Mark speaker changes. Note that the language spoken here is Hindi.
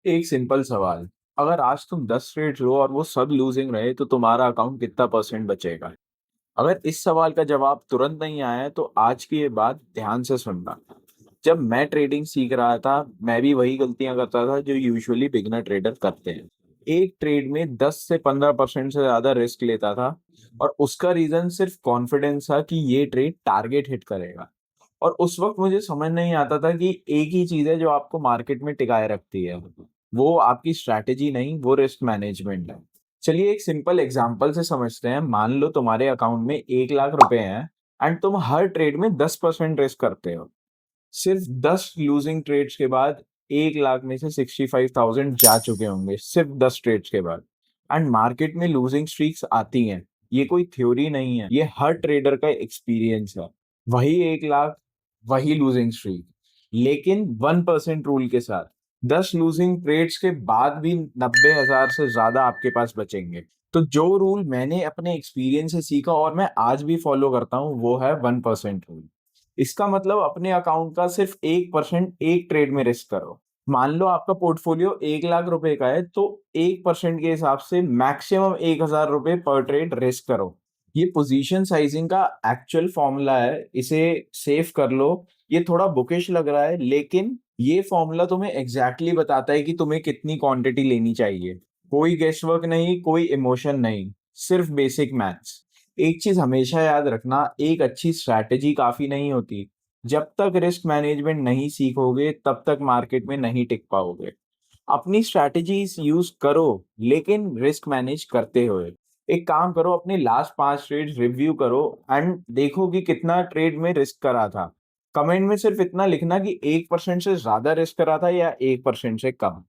Speaker 1: एक सिंपल सवाल। अगर आज तुम 10 ट्रेड लो और वो सब लूजिंग रहे तो तुम्हारा अकाउंट कितना परसेंट बचेगा? अगर इस सवाल का जवाब तुरंत नहीं आया है तो आज की ये बात ध्यान से सुनना। जब मैं ट्रेडिंग सीख रहा था, मैं भी वही गलतियां करता था जो यूजुअली बिगिनर ट्रेडर करते हैं। एक ट्रेड में 10 से 15% से ज्यादा रिस्क लेता था, और उसका रीजन सिर्फ कॉन्फिडेंस था कि ये ट्रेड टारगेट हिट करेगा। और उस वक्त मुझे समझ नहीं आता था कि एक ही चीज है जो आपको मार्केट में टिकाए रखती है। वो आपकी स्ट्रैटेजी नहीं, वो रिस्क मैनेजमेंट है। चलिए एक सिंपल एग्जांपल से समझते हैं। मान लो तुम्हारे अकाउंट में 1 लाख रुपए हैं, एंड तुम हर ट्रेड में 10% रिस्क करते हो। सिर्फ 10 लूजिंग ट्रेड्स के बाद 1 लाख में से 65,000 जा चुके होंगे, सिर्फ 10 ट्रेड्स के बाद। एंड मार्केट में लूजिंग स्ट्रीक्स आती हैं, ये कोई थ्योरी नहीं है, ये हर ट्रेडर का एक्सपीरियंस है। वही 1 लाख, वही लूजिंग स्ट्रीक, लेकिन 1% रूल के साथ। 10 लूजिंग ट्रेड्स के बाद भी 90,000 से ज्यादा आपके पास बचेंगे। तो जो रूल मैंने अपने एक्सपीरियंस से सीखा और मैं आज भी फॉलो करता हूँ, वो है 1% रूल। इसका मतलब अपने अकाउंट का सिर्फ 1% एक ट्रेड में रिस्क करो। मान लो आपका पोर्टफोलियो 1 लाख रुपए का है, तो 1% के हिसाब से मैक्सिमम 1,000 रुपए पर ट्रेड रिस्क करो। ये पोजीशन साइजिंग का एक्चुअल फॉर्मूला है, इसे सेव कर लो। ये थोड़ा बुकिश लग रहा है, लेकिन ये फॉर्मूला तुम्हें एग्जैक्टली बताता है कि तुम्हें कितनी क्वांटिटी लेनी चाहिए। कोई गेस वर्क नहीं, कोई इमोशन नहीं, सिर्फ बेसिक मैथ्स। एक चीज हमेशा याद रखना, एक अच्छी स्ट्रैटेजी काफी नहीं होती। जब तक रिस्क मैनेजमेंट नहीं सीखोगे तब तक मार्केट में नहीं टिक पाओगे। अपनी स्ट्रैटेजीज यूज करो, लेकिन रिस्क मैनेज करते हुए। एक काम करो, अपने लास्ट 5 ट्रेड रिव्यू करो एंड देखो कि कितना ट्रेड में रिस्क करा था। कमेंट में सिर्फ इतना लिखना कि 1% से ज्यादा रिस्क करा था या 1% से कम।